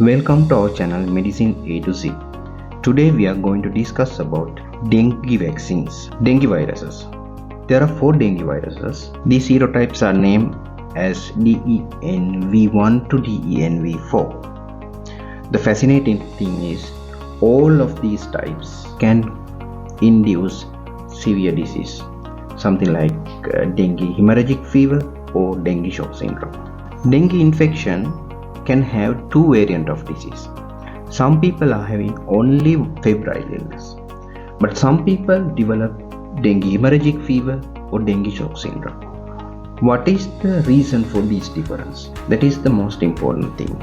Welcome to our channel Medicine A to Z. Today we are going to discuss about dengue vaccines, dengue viruses. There are 4 dengue viruses. These serotypes are named as DENV1 to DENV4. The fascinating thing is all of these types can induce severe disease, something like dengue hemorrhagic fever or dengue shock syndrome. Dengue infection can have 2 variants of disease. Some people are having only febrile illness, but some people develop dengue hemorrhagic fever or dengue shock syndrome. What is the reason for this difference? That is the most important thing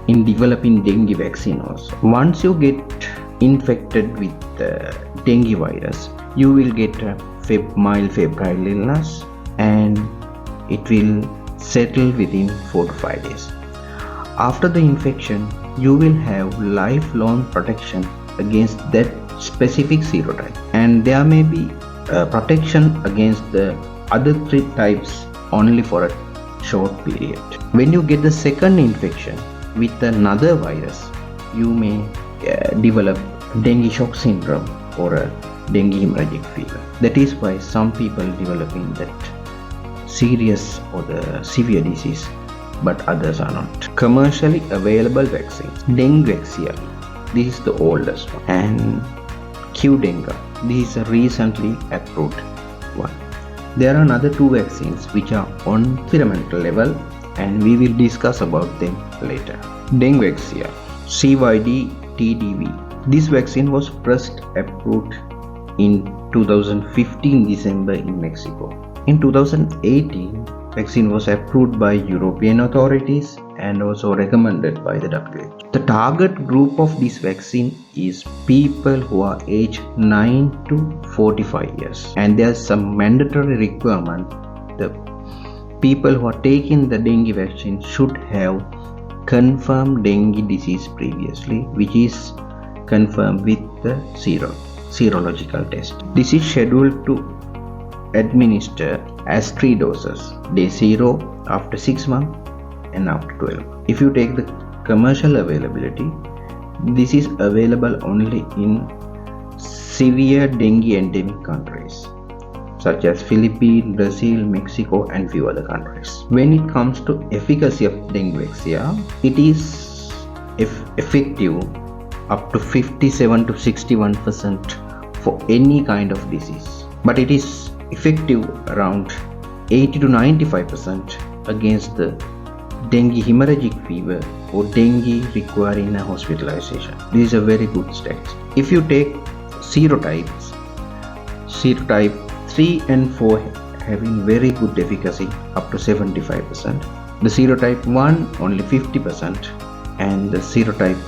in developing dengue vaccine also. Once you get infected with the dengue virus, you will get a mild febrile illness and it will settle within 4 to 5 days. After the infection, you will have lifelong protection against that specific serotype, and there may be protection against the other 3 types only for a short period. When you get the second infection with another virus, you may develop dengue shock syndrome or a dengue hemorrhagic fever. That is why some people developing that serious or the severe disease, but others are not. Commercially available vaccines: Dengvaxia, this is the oldest one, and Qdenga, this is a recently approved one. There are another 2 vaccines which are on experimental level, and we will discuss about them later. Dengvaxia, CYD-TDV. This vaccine was first approved in 2015 December in Mexico. In 2018, vaccine was approved by European authorities and also recommended by the WHO. The target group of this vaccine is people who are aged 9 to 45 years, and there's some mandatory requirement. The people who are taking the dengue vaccine should have confirmed dengue disease previously, which is confirmed with the serological test. This is scheduled to administer as 3 doses: day 0, after 6 months, and after 12. If you take the commercial availability, this is available only in severe dengue endemic countries such as Philippines, Brazil, Mexico, and few other countries. When it comes to efficacy of Dengvaxia, it is effective up to 57 to 61% for any kind of disease, but it is effective around 80 to 95% against the dengue hemorrhagic fever or dengue requiring a hospitalization. This is a very good stat. If you take serotypes, serotype 3 and 4 having very good efficacy up to 75%, the serotype 1 only 50%, and the serotype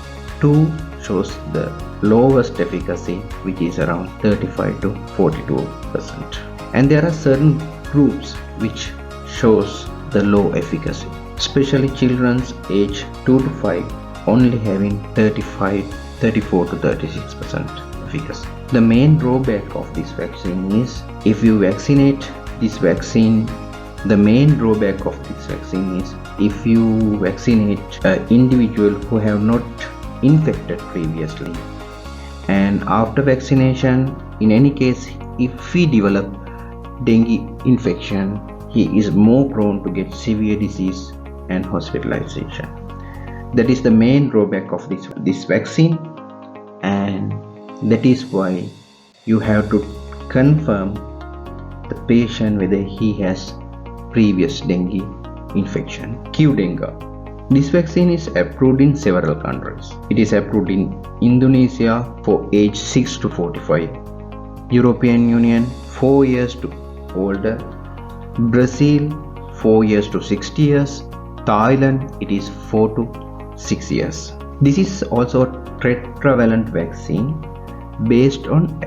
2 shows the lowest efficacy, which is around 35 to 42%. And there are certain groups which shows the low efficacy, especially children's age 2 to 5 only having 34 to 36% efficacy. The main drawback of this vaccine is if you vaccinate this vaccine, the main drawback of this vaccine is if you vaccinate an individual who have not infected previously, and after vaccination, in any case, if we develop dengue infection, he is more prone to get severe disease and hospitalization. That is the main drawback of this vaccine, and that is why you have to confirm the patient whether he has previous dengue infection. Qdenga. This vaccine is approved in several countries. It is approved in Indonesia for age 6 to 45, European Union 4 years to older, Brazil 4 years to 60 years, Thailand it is 4 to 6 years. This is also a tetravalent vaccine based on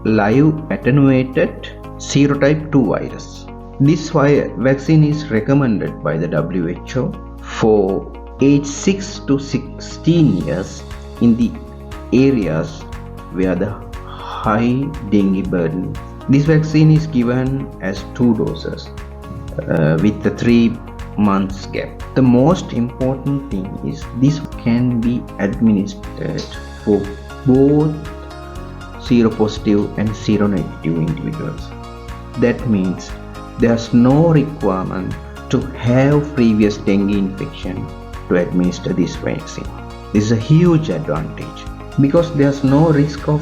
live attenuated serotype 2 virus. This vaccine is recommended by the WHO for age 6 to 16 years in the areas where the high dengue burden. This vaccine is given as 2 doses with the 3 months gap. The most important thing is this can be administered for both seropositive and seronegative individuals. That means there's no requirement to have previous dengue infection to administer this vaccine. This is a huge advantage because there's no risk of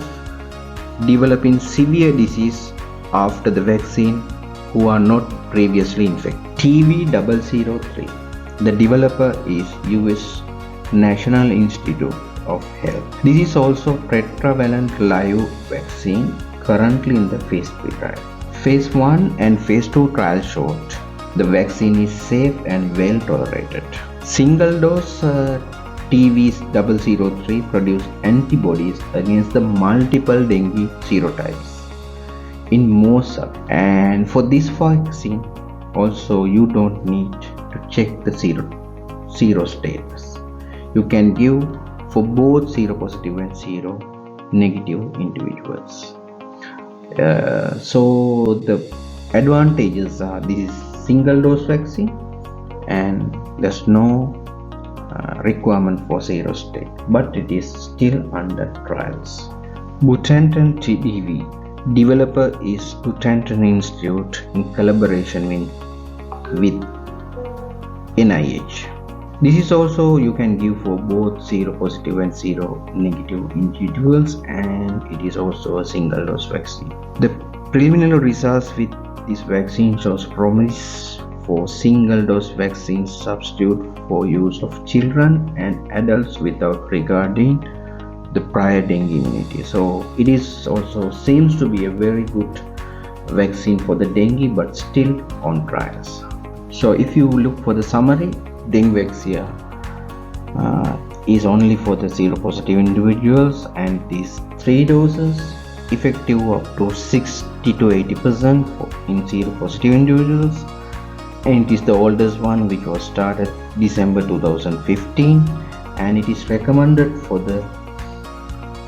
developing severe disease after the vaccine who are not previously infected. TV003, the developer is US National Institute of Health. This is also tetravalent live vaccine currently in the phase 3 trial. Phase 1 and phase 2 trials showed the vaccine is safe and well tolerated. Single dose TV003 produced antibodies against the multiple dengue serotypes in most subjects. And for this vaccine, also you don't need to check the sero status. You can give for both seropositive and seronegative individuals. So the advantages are this is single dose vaccine and there's no requirement for sero state, but it is still under trials. Butantan DV, developer is Butantan Institute in collaboration with NIH. This is also you can give for both seropositive and seronegative individuals, and it is also a single dose vaccine. The preliminary results with this vaccine shows promise for single dose vaccine substitute for use of children and adults without regarding the prior dengue immunity. So it is also seems to be a very good vaccine for the dengue, but still on trials. So if you look for the summary, Dengvaxia is only for the seropositive individuals, and these 3 doses effective up to 60 to 80% in seropositive individuals, and it is the oldest one which was started December 2015, and it is recommended for the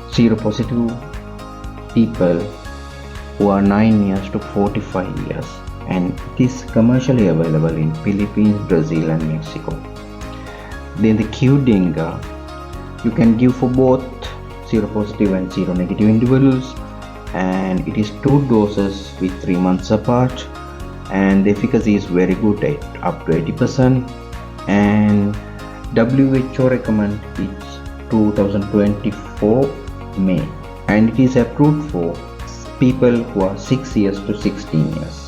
seropositive people who are 9 years to 45 years, and it is commercially available in Philippines, Brazil and Mexico. Then the Qdenga you can give for both seropositive and seronegative individuals, and it is 2 doses with 3 months apart, and the efficacy is very good at up to 80%, and WHO recommend it's 2024 May, and it is approved for people who are 6 years to 16 years.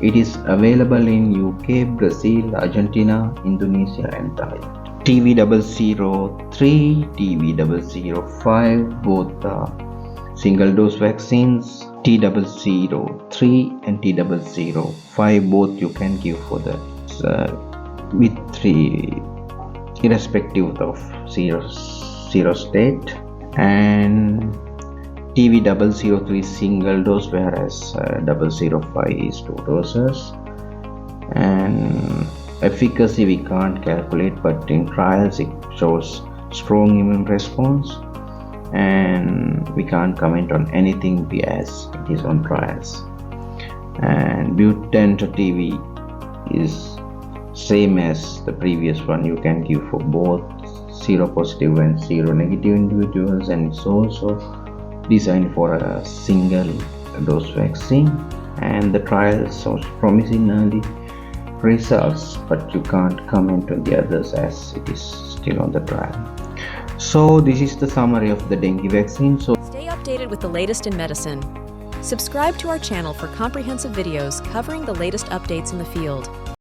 It is available in UK, Brazil, Argentina, Indonesia and Thailand. TV003, TV005, both are single dose vaccines. T003 and T005 both you can give for the with 3 irrespective of zero state, and TV003 single dose, whereas 005 is 2 doses. And efficacy we can't calculate, but in trials it shows strong immune response, and we can't comment on anything as it is on trials. And Butantan TV is same as the previous one, you can give for both seropositive and seronegative individuals, and it's also designed for a single dose vaccine, and the trial shows promising early results, but you can't comment on the others as it is still on the trial. So this is the summary of the dengue vaccine. So stay updated with the latest in medicine. Subscribe to our channel for comprehensive videos covering the latest updates in the field.